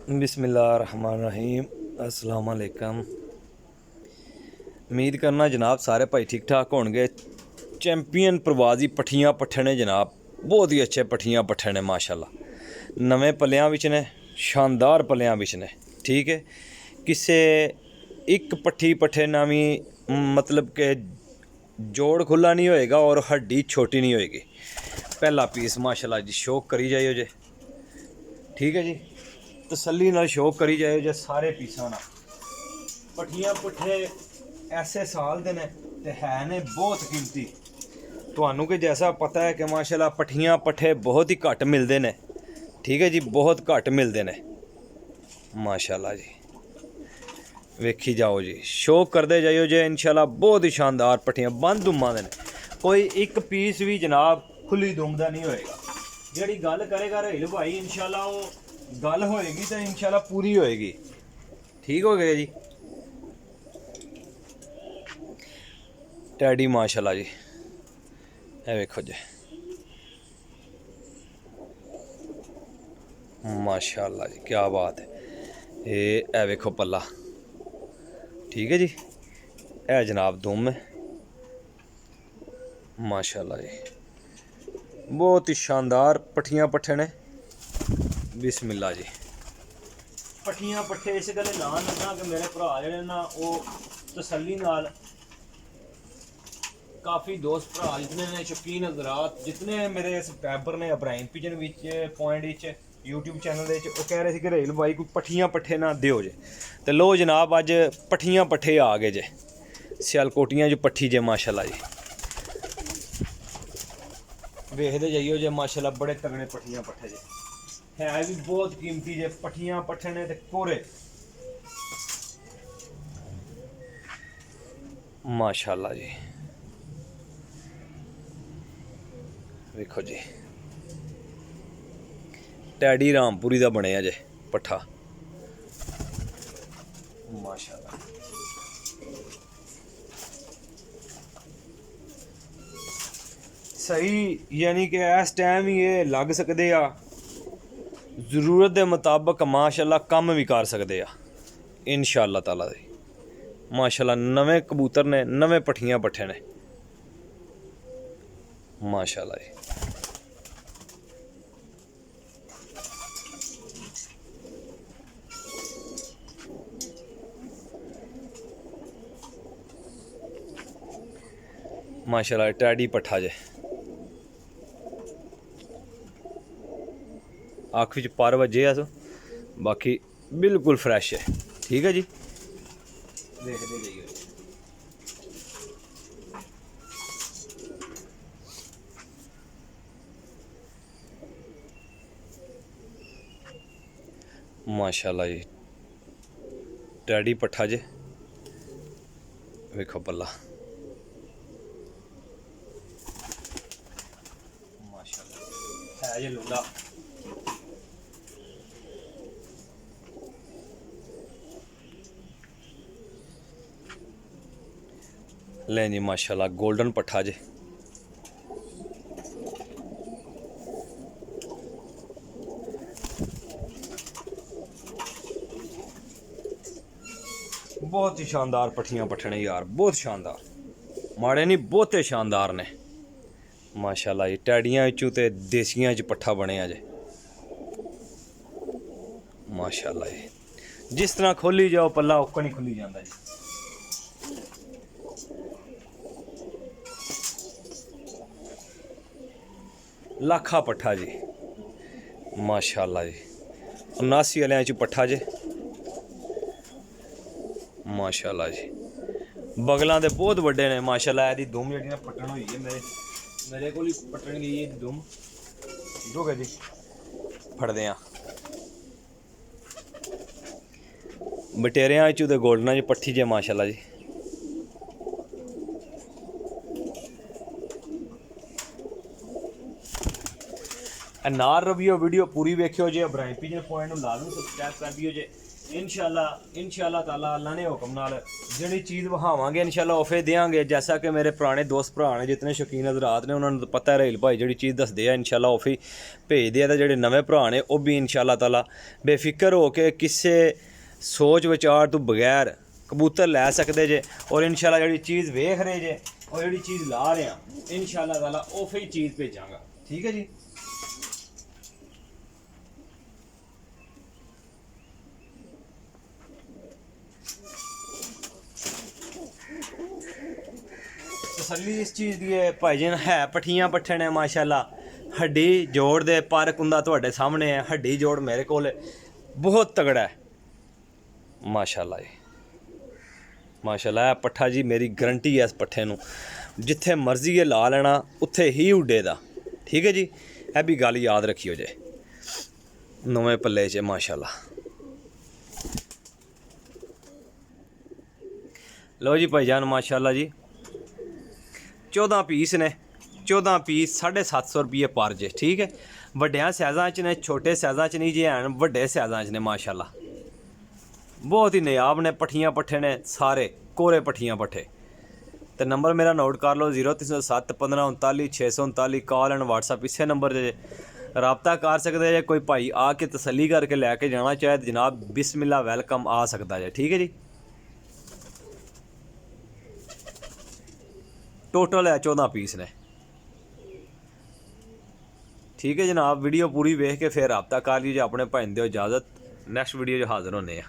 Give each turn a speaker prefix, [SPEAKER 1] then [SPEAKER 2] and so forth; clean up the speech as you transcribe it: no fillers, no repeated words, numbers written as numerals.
[SPEAKER 1] बिस्मिल्लाहिर्रहमानिर्रहीम अस्सलाम वालेकुम। उम्मीद करना जनाब सारे भाई ठीक ठाक होंगे। चैंपियन प्रवासी पट्ठियाँ पट्ठे ने जनाब, बहुत ही अच्छे पट्ठियाँ पट्ठे ने माशाल्लाह। नवे पलियां विच ने, शानदार पलियां विच ने। ठीक है, किसे एक पट्ठी पट्ठे ना भी मतलब के जोड़ खुला नहीं होएगा और हड्डी छोटी नहीं होएगी। पहला पीस माशाल्लाह जी, शौक करी जाइयो जे। ठीक है जी, तसल्ली नाल शौक करी जाए जे सारे पीसां नाल। पट्ठियां पुट्ठे ऐसे साल दे ने ते है ने बहुत कीमती। तुहानू कि जैसा पता है कि माशाल्लाह पट्ठियां पट्ठे बहुत ही घट मिलते ने। ठीक है जी, बहुत घट मिलते ने माशाल्लाह जी। वेखी जाओ जी, शौक करते जाइयो जे, इंशाल्लाह बहुत ही शानदार पट्ठियां बंद दुम्मा दे ने। कोई एक पीस भी जनाब खुली दुम दा नहीं होएगा। जेड़ी गल करेगा रहेल भाई, इंशाल्लाह वो गल होएगी तो इंशाल्लाह पूरी होएगी। ठीक हो गया जी। टैडी माशाल्लाह जी, ए वेखो जी माशाल्लाह जी, क्या बात है। ए वेखो पल्ला। ठीक है जी, ए जनाब दुम है माशाल्लाह जी, बहुत ही शानदार पट्ठियां पट्ठे ने। बिस्मिल्लाह जी। पट्ठियां पट्ठे इस गल्ले ना लग्गा कि मेरे भरा जेह्ड़े ना ओह् तसल्ली नाल, काफ़ी दोस्त भरा जितने ने शौकीन हजरात, जितने मेरे सब्सक्राइबर ने इब्राहिम पिजन विच पॉइंट विच यूट्यूब चैनल दे वो कह रहे थे कि रहेल भाई कोई पट्ठियां पट्ठे ना दिओ जे। तो लो जनाब, अज पट्ठियां पट्ठे आ गए जे। सियालकोटियां जो पट्ठी जे माशाल्लाह जी, वेखदे जाइयो जे माशाल्लाह, बड़े तगड़े पट्ठियां पट्ठे जे। है भी बहुत कीमती जे, पट्ठियां पट्ठे ने ते कोरे माशाल्लाह जी। वेखो जी, टैडी रामपुरी दा बने जे पट्ठा माशाल्लाह। सही यानी कि इस टाइम ही ये लग सकते आ, जरूरत के मुताबिक माशाल्लाह कम भी कर सकते आ इंशाअल्लाह ताला दी। माशाल्लाह नवे कबूतर ने, नवे पट्ठियां पट्ठे ने माशाल्लाह जी। माशाल्लाह टैडी पट्ठा जे, अख विच पर वजे अस, बाकी बिल्कुल फ्रैश है। ठीक है जी, देखते जाइए। माशाल्लाह जी, टैडी पट्ठा जे, वेखो पल्ला माशाल्लाह है जे लुंडा। ले जी माशाल्लाह गोल्डन पट्ठा जे, बहुत ही शानदार पट्ठियां पट्ठे ने यार, बहुत शानदार, माड़े नहीं बहुते शानदार ने माशाल्लाह जी। टैडियां विचों ते देसियां च पट्ठा बने जे माशाल्लाह जी। जिस तरह खोली जाओ पल्ला उक्का नहीं खुली जाता जी। लाखा पट्ठा जी माशाल्लाह जी, 79 वाले च पट्ठा जे माशाल्लाह जी। बगलां दे बहुत बड़े ने माशाल्लाह। एदी दुम जेह्ड़ी ना पट्टन होई है, मेरे को पट्टन गई है दुम। ठीक हो गया जी, फड़दे हैं बटेरियां च ते गोल्डना च पट्ठी जे माशाल्लाह जी। नाल रवियो वीडियो पूरी वेखियो जे इब्राहिम पिजन पॉइंट ਨੂੰ ਲਾਜ਼ਮ ਸਬਸਕ੍ਰਾਈਬ ਕਰ ਦਿਓ ਜੇ इंशाल्लाह ताला अल्लाह ने हुक्म नाल जिहड़ी चीज़ वहावांगे इंशाल्लाह ओफे देंगे। जैसा कि मेरे पुराने दोस्त भरा ने जितने शौकीन हज़रात ने उन्होंने पता है रहील भाई जिहड़ी चीज़ दसदे आ इंशाल्लाह ओफी भेजदे आ। ते जिहड़े नवे भरा ने वो भी इंशाल्लाह ताला बेफिक्र हो के किसी सोच विचार तो बगैर कबूतर लै सकते जे। और इंशाल्लाह जिहड़ी चीज़ वेख रहे जे और जिहड़ी चीज़ ला रहे हैं इंशाल्लाह ताला ओफी चीज़ भेजांगा। ठीक है जी। तसल्ली इस चीज़ की है भाईजान है पट्ठियां पट्ठे ने माशाल्लाह हड्डी जोड़ दे पर कुंदा तुहाडे सामने है। हड्डी जोड़ मेरे कोल बहुत तगड़ा है माशाल्लाह जी माशाल्लाह। पट्ठा जी मेरी गारंटी है इस पट्ठे नूं जिथे मर्जी है ला लेना उत्थे ही उड्डे दा। ठीक है जी। यह भी गल याद रखियो जे नवे पल्ले च माशाल्लाह। लो जी भाईजान माशाल्लाह जी 14 पीस ने 14 पीस 750 रुपये पर जे। ठीक है। वड्डियां साइज़ां च ने छोटे साइज़ां च नहीं जे हैं वड्डे साइज़ां च ने माशाल्लाह बहुत ही नायाब ने। पट्ठियां पट्ठे ने सारे कोरे पट्ठियां पट्ठे। तो नंबर मेरा नोट कर लो 0307 15 39 639 कॉल एंड व्हाट्सअप इसे नंबर से रबता कर सकते जे। कोई भाई आके तसल्ली करके लैके जाना चाहे तो जनाब बिस्मिल्लाह वेलकम आ सकता है। ठीक है जी। टोटल है 14 पीस ने। ठीक है जनाब। वीडियो पूरी वेख के फिर रबता कर लीजिए अपने भाई दो इजाज़त। नैक्सट वीडियो जो हाज़िर होने हैं।